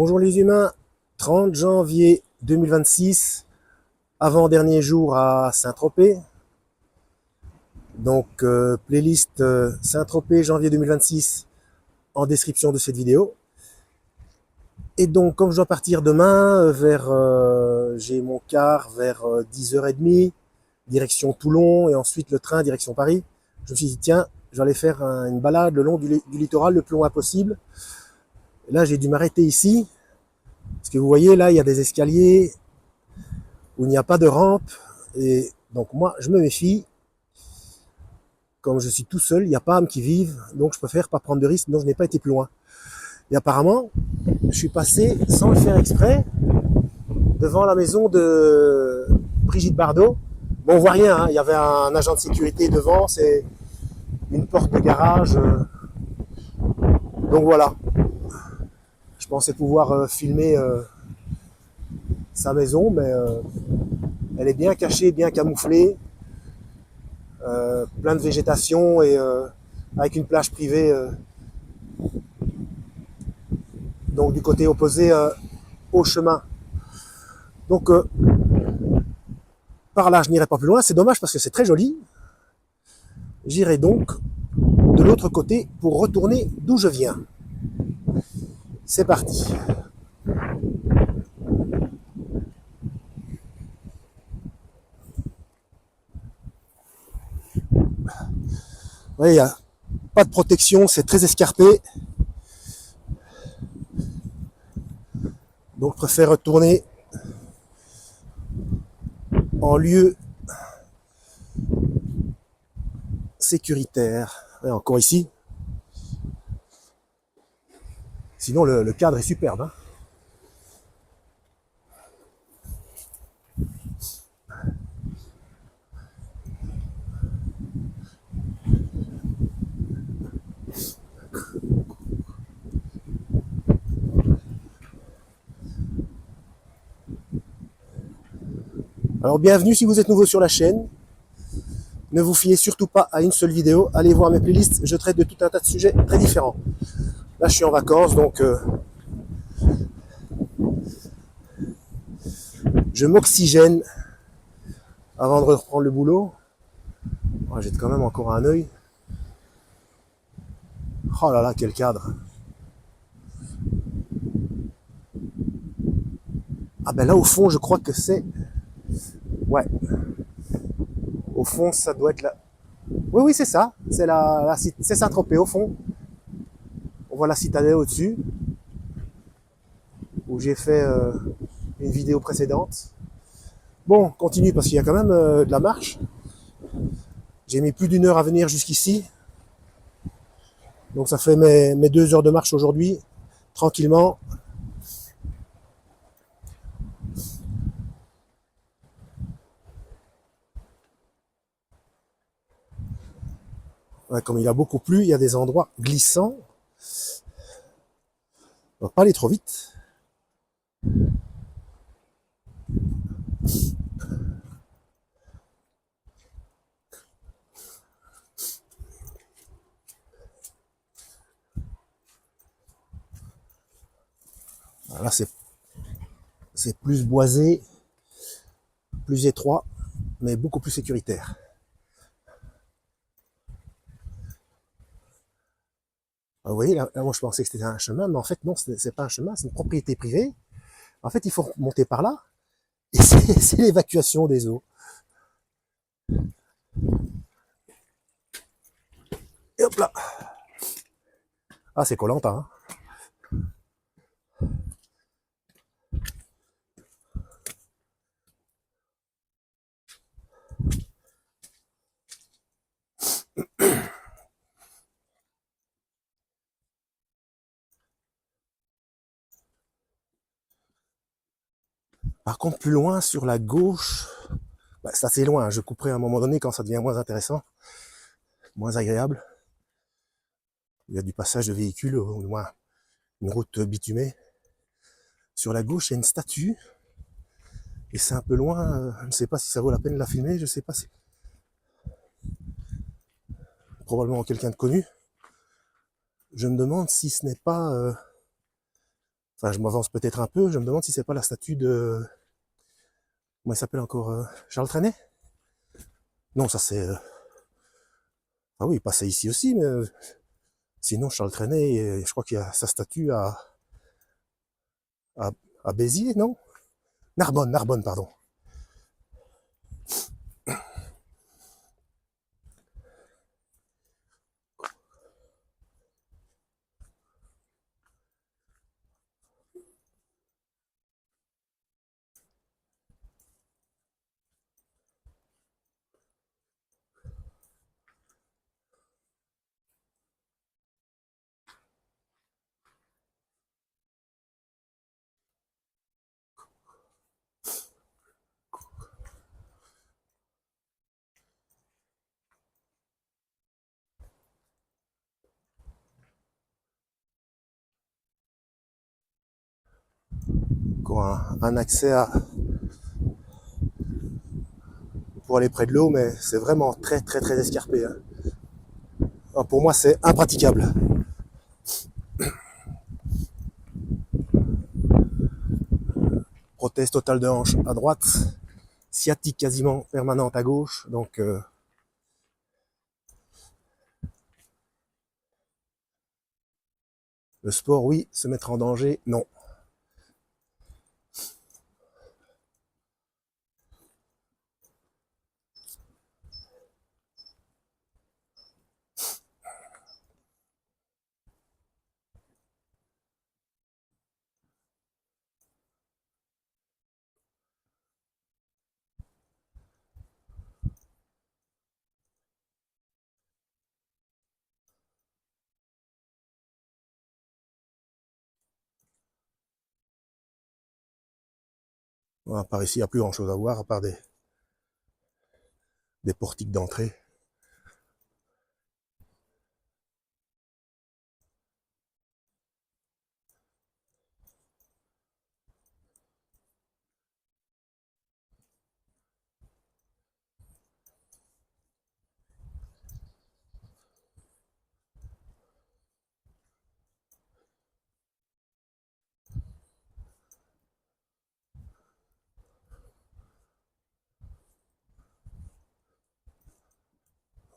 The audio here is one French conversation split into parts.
Bonjour les humains, 30 janvier 2026, avant-dernier jour à Saint-Tropez. Donc playlist Saint-Tropez janvier 2026 en description de cette vidéo. Et donc comme je dois partir demain, j'ai mon car vers 10h30, direction Toulon et ensuite le train direction Paris. Je me suis dit tiens, j'allais faire une balade le long du littoral le plus loin possible. Et là j'ai dû m'arrêter ici. Parce que vous voyez, là, il y a des escaliers où il n'y a pas de rampe. Et donc, moi, je me méfie. Comme je suis tout seul, il n'y a pas âme qui vive. Donc, je préfère pas prendre de risques. Donc, je n'ai pas été plus loin. Et apparemment, je suis passé, sans le faire exprès, devant la maison de Brigitte Bardot. Bon, on voit rien. Hein. Il y avait un agent de sécurité devant. C'est une porte de garage. Donc, voilà. Je pensais pouvoir filmer sa maison, mais elle est bien cachée, bien camouflée. Plein de végétation et avec une plage privée donc du côté opposé au chemin. Donc par là je n'irai pas plus loin, c'est dommage parce que c'est très joli. J'irai donc de l'autre côté pour retourner d'où je viens. C'est parti. Vous voyez, il n'y a pas de protection, c'est très escarpé. Donc je préfère retourner en lieu sécuritaire. Et encore ici. Sinon le cadre est superbe. Hein. Alors bienvenue si vous êtes nouveau sur la chaîne. Ne vous fiez surtout pas à une seule vidéo. Allez voir mes playlists, je traite de tout un tas de sujets très différents. Là je suis en vacances donc je m'oxygène avant de reprendre le boulot. Oh, j'ai quand même encore un œil. Oh là là, quel cadre. Ah ben là au fond je crois que c'est... Ouais. Au fond ça doit être là. Oui oui c'est ça. C'est Saint-Tropez au fond. On voit la citadelle au-dessus. Où j'ai fait une vidéo précédente. Bon, on continue parce qu'il y a quand même de la marche. J'ai mis plus d'1 heure à venir jusqu'ici. Donc ça fait mes 2 heures de marche aujourd'hui. Tranquillement. Ouais, comme il a beaucoup plu, il y a des endroits glissants. On va pas aller trop vite. Là c'est plus boisé, plus étroit, mais beaucoup plus sécuritaire. Vous voyez, là, moi je pensais que c'était un chemin, mais en fait non, c'est pas un chemin, c'est une propriété privée. En fait, il faut monter par là, et c'est l'évacuation des eaux. Et hop là. Ah, c'est Koh-Lanta, hein. Par contre, plus loin, sur la gauche, bah, c'est assez loin, je couperai à un moment donné quand ça devient moins intéressant, moins agréable. Il y a du passage de véhicules, au moins une route bitumée. Sur la gauche, il y a une statue. Et c'est un peu loin, je ne sais pas si ça vaut la peine de la filmer, je sais pas si... Probablement quelqu'un de connu. Je me demande si ce n'est pas Enfin, je m'avance peut-être un peu. Je me demande si c'est pas la statue de... Comment il s'appelle encore Charles Trenet? Non, ça c'est... Ah oui, il passait ici aussi, mais sinon Charles Trenet, je crois qu'il y a sa statue à, à Béziers, non? Narbonne, Narbonne, pardon. Encore un accès pour aller près de l'eau, mais c'est vraiment très très très escarpé. Hein. Alors, pour moi, c'est impraticable. Prothèse totale de hanche à droite, sciatique quasiment permanente à gauche, donc le sport, oui, se mettre en danger, non. Voilà, par ici, il n'y a plus grand chose à voir à part des portiques d'entrée.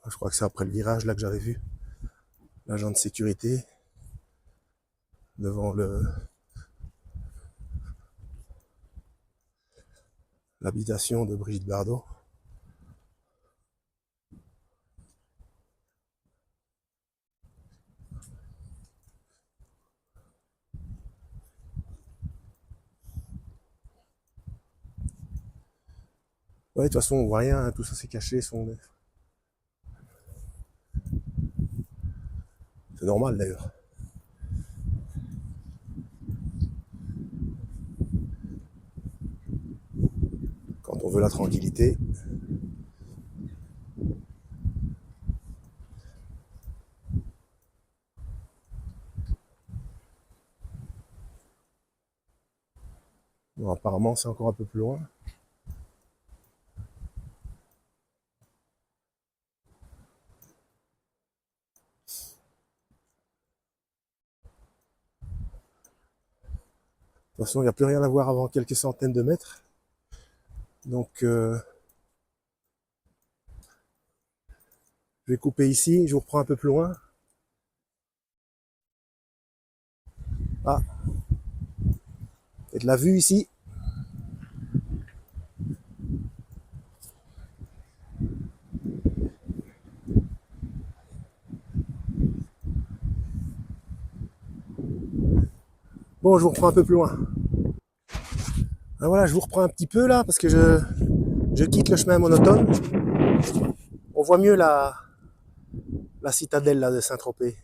Je crois que c'est après le virage là que j'avais vu l'agent de sécurité devant l'habitation de Brigitte Bardot. Ouais, de toute façon, on voit rien, hein, tout ça c'est caché. C'est normal d'ailleurs. Quand on veut la tranquillité. Bon, apparemment, c'est encore un peu plus loin. De toute façon, il n'y a plus rien à voir avant quelques centaines de mètres. Donc, je vais couper ici, je vous reprends un peu plus loin. Ah, et de la vue ici. Bon, je vous reprends un peu plus loin. Ah, voilà, je vous reprends un petit peu là, parce que je quitte le chemin monotone. On voit mieux la citadelle là, de Saint-Tropez.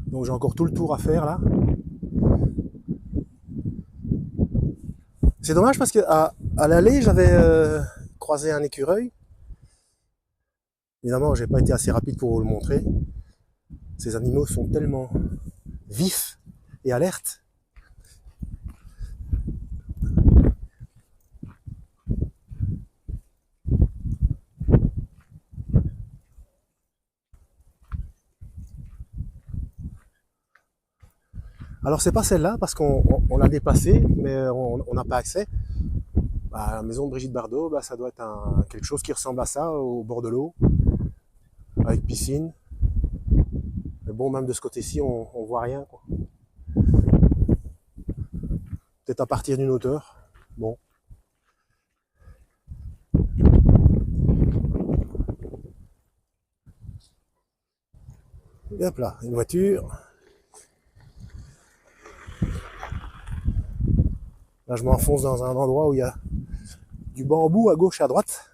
Donc j'ai encore tout le tour à faire là. C'est dommage parce que à l'aller, j'avais croisé un écureuil. Évidemment, j'ai pas été assez rapide pour vous le montrer. Ces animaux sont tellement vifs et alertes. Alors c'est pas celle-là parce qu'on l'a dépassée, mais on n'a pas accès. Bah, la maison de Brigitte Bardot, bah, ça doit être quelque chose qui ressemble à ça, au bord de l'eau, avec piscine. Mais bon, même de ce côté-ci, on voit rien, quoi. Peut-être à partir d'une hauteur. Bon. Et hop là, une voiture. Là, je m'enfonce dans un endroit où il y a du bambou à gauche et à droite.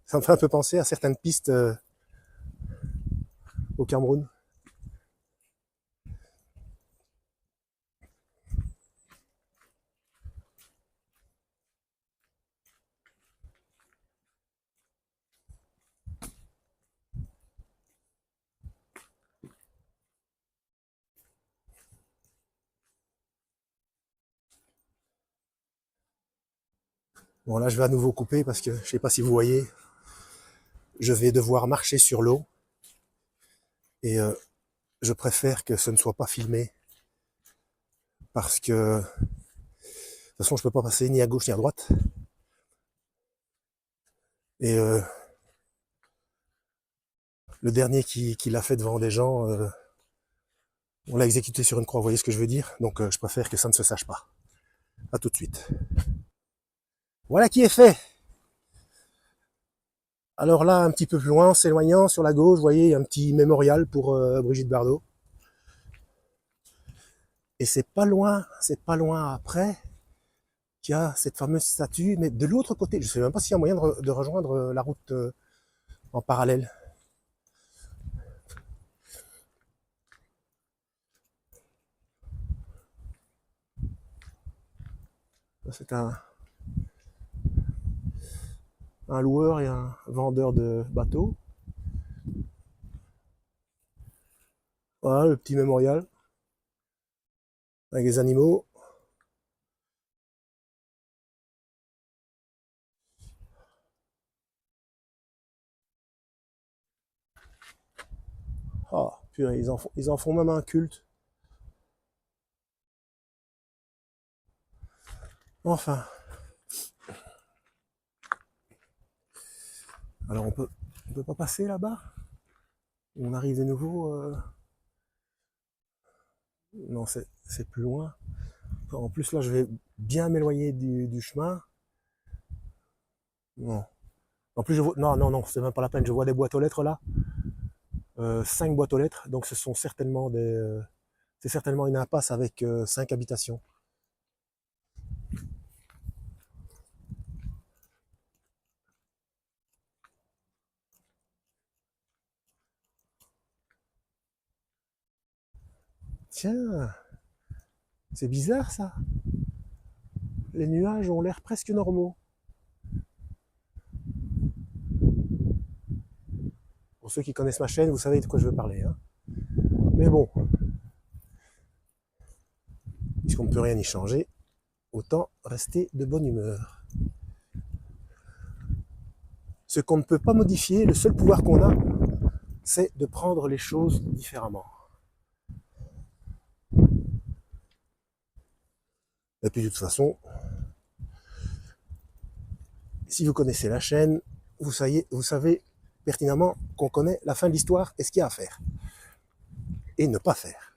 Ça me fait un peu penser à certaines pistes au Cameroun. Bon, là, je vais à nouveau couper parce que je sais pas si vous voyez, je vais devoir marcher sur l'eau et je préfère que ce ne soit pas filmé parce que de toute façon, je peux pas passer ni à gauche ni à droite. Et le dernier qui l'a fait devant des gens, on l'a exécuté sur une croix, vous voyez ce que je veux dire? Donc je préfère que ça ne se sache pas. À tout de suite. Voilà qui est fait. Alors là, un petit peu plus loin, en s'éloignant sur la gauche, vous voyez, il y a un petit mémorial pour Brigitte Bardot. Et c'est pas loin après qu'il y a cette fameuse statue, mais de l'autre côté. Je ne sais même pas s'il y a moyen de rejoindre la route en parallèle. C'est un loueur et un vendeur de bateaux. Voilà le petit mémorial avec les animaux. Oh, purée, ils en font même un culte. Enfin. Alors on peut pas passer là-bas. On arrive de nouveau. Non, c'est plus loin. En plus là, je vais bien m'éloigner du chemin. Non. En plus, je vois. Non, non, non, c'est même pas la peine. Je vois des boîtes aux lettres là. 5 boîtes aux lettres. Donc ce sont certainement c'est certainement une impasse avec 5 habitations. Tiens, c'est bizarre ça. Les nuages ont l'air presque normaux. Pour ceux qui connaissent ma chaîne, vous savez de quoi je veux parler. Hein. Mais bon, puisqu'on ne peut rien y changer, autant rester de bonne humeur. Ce qu'on ne peut pas modifier, le seul pouvoir qu'on a, c'est de prendre les choses différemment. Et puis de toute façon, si vous connaissez la chaîne, vous savez pertinemment qu'on connaît la fin de l'histoire et ce qu'il y a à faire. Et ne pas faire.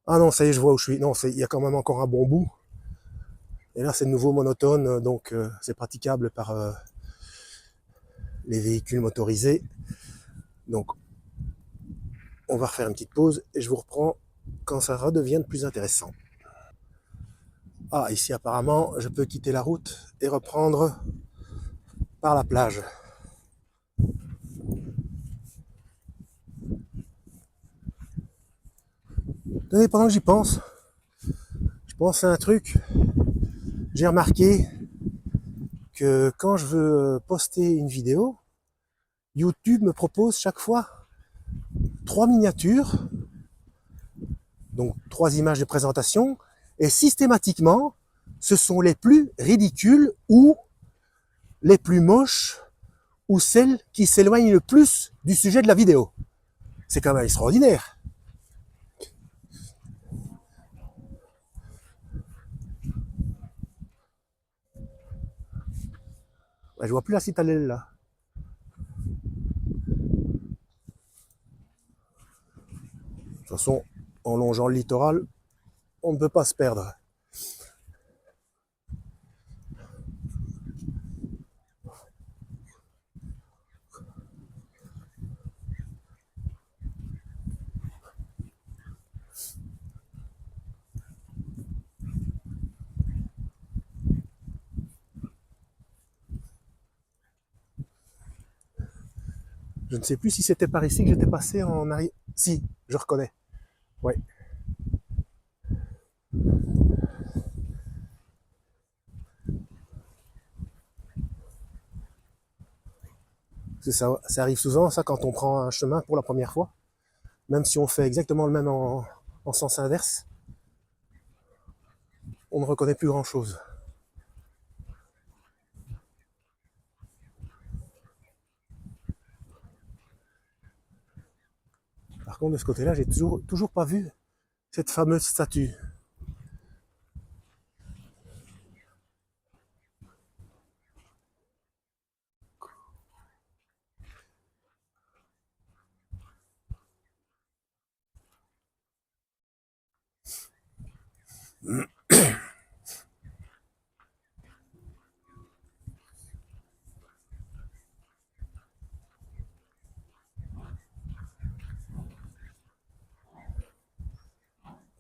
Ah non, ça y est, je vois où je suis. Non, il y a quand même encore un bon bout. Et là, c'est de nouveau monotone, donc c'est praticable par les véhicules motorisés. Donc, on va refaire une petite pause et je vous reprends quand ça redevienne plus intéressant. Ah, ici apparemment, je peux quitter la route et reprendre par la plage. Tenez, pendant que j'y pense, je pense à un truc. J'ai remarqué que quand je veux poster une vidéo, YouTube me propose chaque fois 3 miniatures, donc 3 images de présentation, et systématiquement, ce sont les plus ridicules ou les plus moches ou celles qui s'éloignent le plus du sujet de la vidéo. C'est quand même extraordinaire. Je vois plus la citadelle là. De toute façon, en longeant le littoral, on ne peut pas se perdre. Je ne sais plus si c'était par ici que j'étais passé en arrière. Si, je reconnais. Ouais. Ça arrive souvent, ça, quand on prend un chemin pour la première fois. Même si on fait exactement le même en sens inverse, on ne reconnaît plus grand-chose. Par contre, de ce côté-là, j'ai toujours pas vu cette fameuse statue.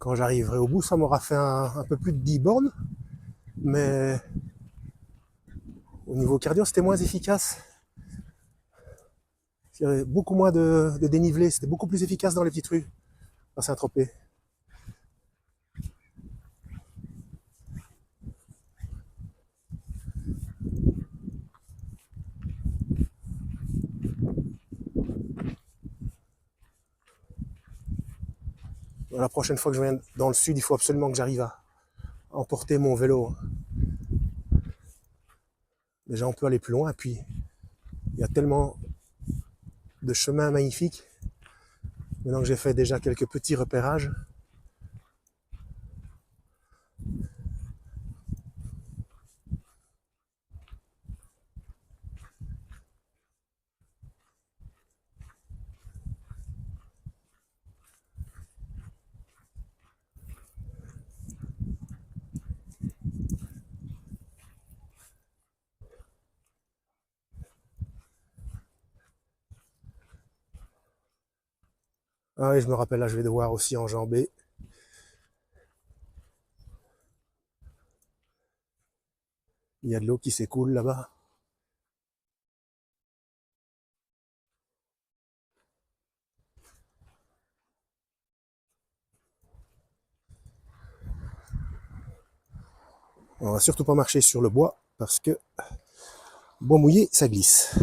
Quand j'arriverai au bout, ça m'aura fait un peu plus de 10 bornes, mais au niveau cardio, c'était moins efficace. Il y avait beaucoup moins de dénivelé, c'était beaucoup plus efficace dans les petites rues à Saint-Tropez. La prochaine fois que je viens dans le sud, il faut absolument que j'arrive à emporter mon vélo. Déjà, on peut aller plus loin, puis il y a tellement de chemins magnifiques. Maintenant que j'ai fait déjà quelques petits repérages, ah oui, je me rappelle, là, je vais devoir aussi enjamber. Il y a de l'eau qui s'écoule là-bas. On va surtout pas marcher sur le bois parce que bois mouillé, ça glisse.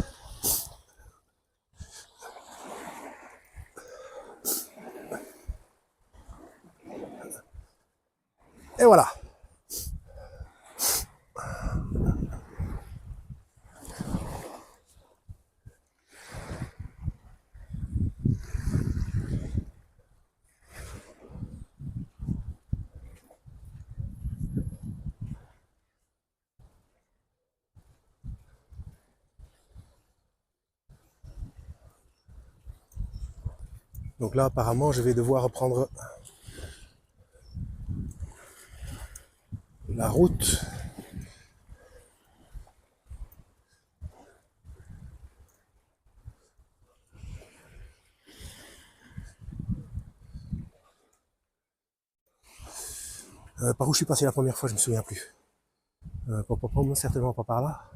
Et voilà. Donc là, apparemment, je vais devoir reprendre la route. Par où je suis passé la première fois, je me souviens plus. Certainement pas par là.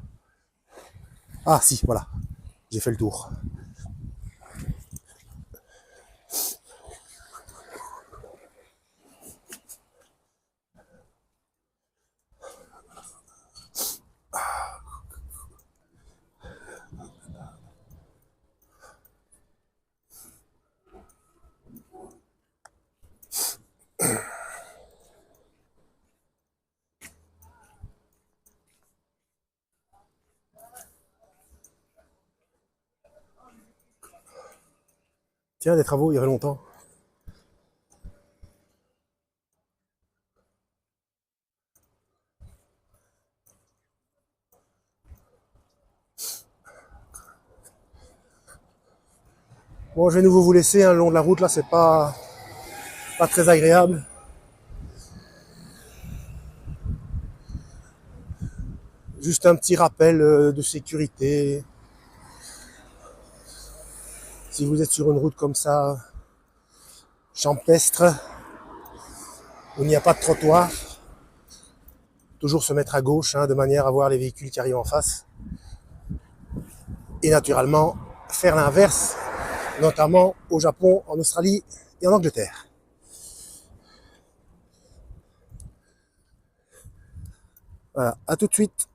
Ah si, voilà. J'ai fait le tour. Tiens, des travaux, il y avait longtemps. Bon, je vais à nouveau vous laisser, hein, le long de la route, là, c'est pas très agréable. Juste un petit rappel de sécurité. Si vous êtes sur une route comme ça, champestre, où il n'y a pas de trottoir, toujours se mettre à gauche, hein, de manière à voir les véhicules qui arrivent en face. Et naturellement, faire l'inverse, notamment au Japon, en Australie et en Angleterre. Voilà, à tout de suite.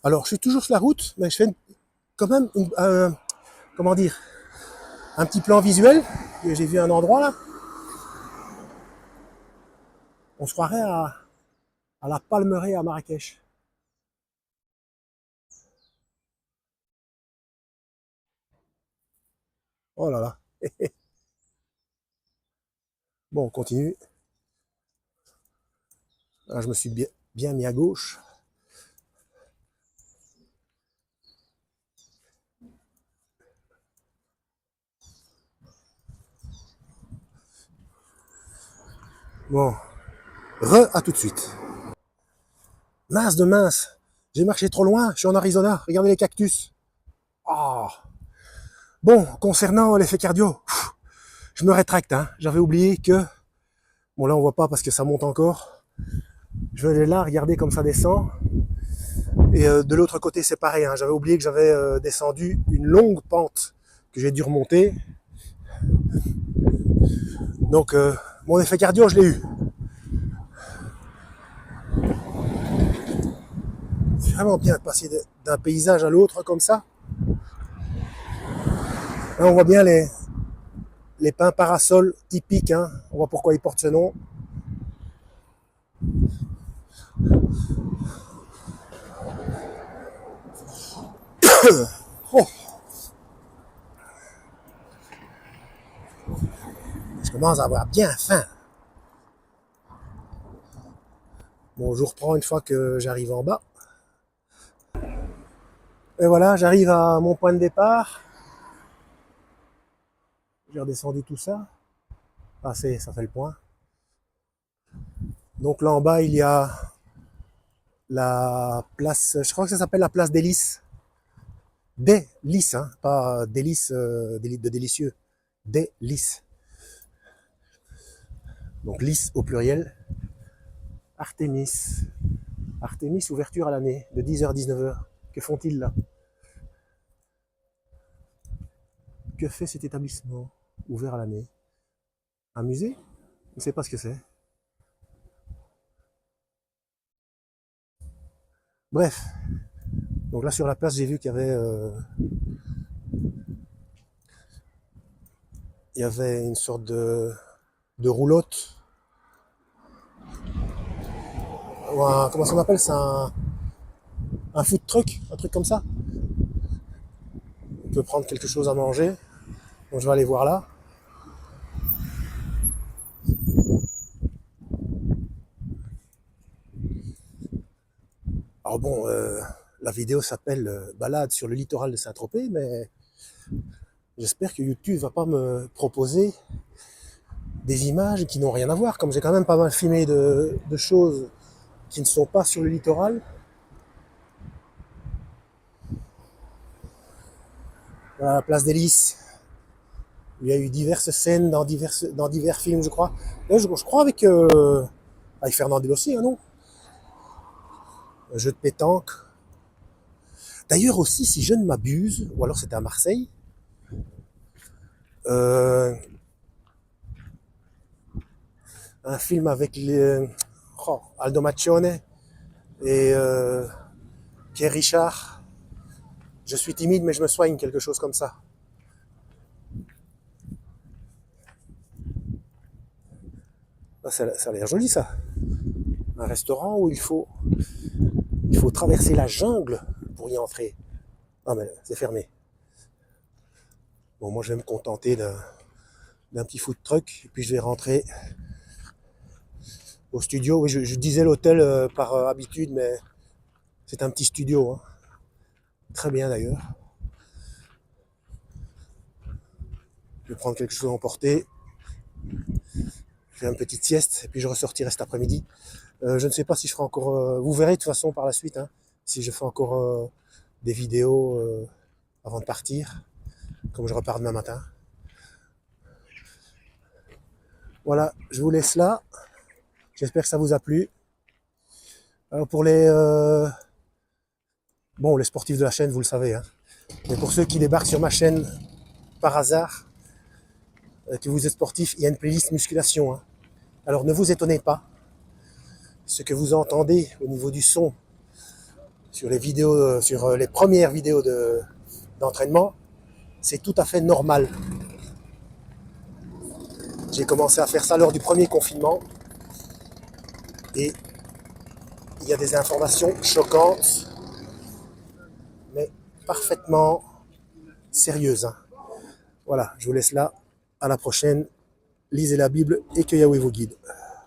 Alors, je suis toujours sur la route, mais je fais quand même comment dire, un petit plan visuel. J'ai vu un endroit là. On se croirait à la Palmeraie à Marrakech. Oh là là. Bon, on continue. Là, je me suis bien mis à gauche. Bon, à tout de suite. Mince de mince. J'ai marché trop loin, je suis en Arizona. Regardez les cactus. Ah. Bon, concernant l'effet cardio, je me rétracte. Hein. J'avais oublié que... Bon, là, on voit pas parce que ça monte encore. Je vais aller là, regarder comme ça descend. Et de l'autre côté, c'est pareil. Hein. J'avais oublié que j'avais descendu une longue pente que j'ai dû remonter. Donc, mon effet cardio, je l'ai eu. C'est vraiment bien de passer d'un paysage à l'autre comme ça. Là, on voit bien les pins parasols typiques. Hein. On voit pourquoi ils portent ce nom. Oh. Je commence à avoir bien faim. Bon, je reprends une fois que j'arrive en bas. Et voilà, j'arrive à mon point de départ. J'ai redescendu tout ça. Ah, ça fait le point. Donc là en bas, il y a la place, je crois que ça s'appelle la place des Lys. Des Lys, hein, pas délices de délicieux. Des Lys. Donc Lys au pluriel. Artémis. Artémis, ouverture à l'année, de 10h à 19h. Que font-ils là? Que fait cet établissement ouvert à l'année? Un musée? Je ne sais pas ce que c'est. Bref. Donc là sur la place, j'ai vu il y avait une sorte de roulotte. Comment ça s'appelle? C'est un food truck, un truc comme ça. On peut prendre quelque chose à manger. Donc je vais aller voir là. Alors bon, la vidéo s'appelle Balade sur le littoral de Saint-Tropez, mais j'espère que YouTube va pas me proposer des images qui n'ont rien à voir, comme j'ai quand même pas mal filmé de choses qui ne sont pas sur le littoral. Voilà la place des Lys. Il y a eu diverses scènes dans divers films, je crois. Là, je crois avec Fernandel aussi, hein, non? Un jeu de pétanque. D'ailleurs aussi, si je ne m'abuse, ou alors c'était à Marseille, un film avec Aldo Maccione et Pierre Richard. Je suis timide mais je me soigne, quelque chose comme ça. Ah, ça a l'air joli ça. Un restaurant où il faut traverser la jungle pour y entrer. Ah mais c'est fermé. Bon, moi je vais me contenter d'un petit food truck et puis je vais rentrer au studio. Oui, je disais l'hôtel par habitude, mais c'est un petit studio. Hein. Très bien d'ailleurs. Je vais prendre quelque chose à emporter, faire une petite sieste, et puis je ressortirai cet après-midi. Je ne sais pas si je ferai encore... vous verrez de toute façon par la suite, hein, si je fais encore des vidéos avant de partir, comme je repars demain matin. Voilà, je vous laisse là. J'espère que ça vous a plu. Alors pour les sportifs de la chaîne, vous le savez, hein. Mais pour ceux qui débarquent sur ma chaîne par hasard, que vous êtes sportif, il y a une playlist musculation, hein. Alors ne vous étonnez pas. Ce que vous entendez au niveau du son sur les vidéos, sur les premières vidéos d'entraînement, c'est tout à fait normal. J'ai commencé à faire ça lors du premier confinement et il y a des informations choquantes, mais parfaitement sérieuses, hein. Voilà, je vous laisse là. À la prochaine. Lisez la Bible et que Yahweh vous guide.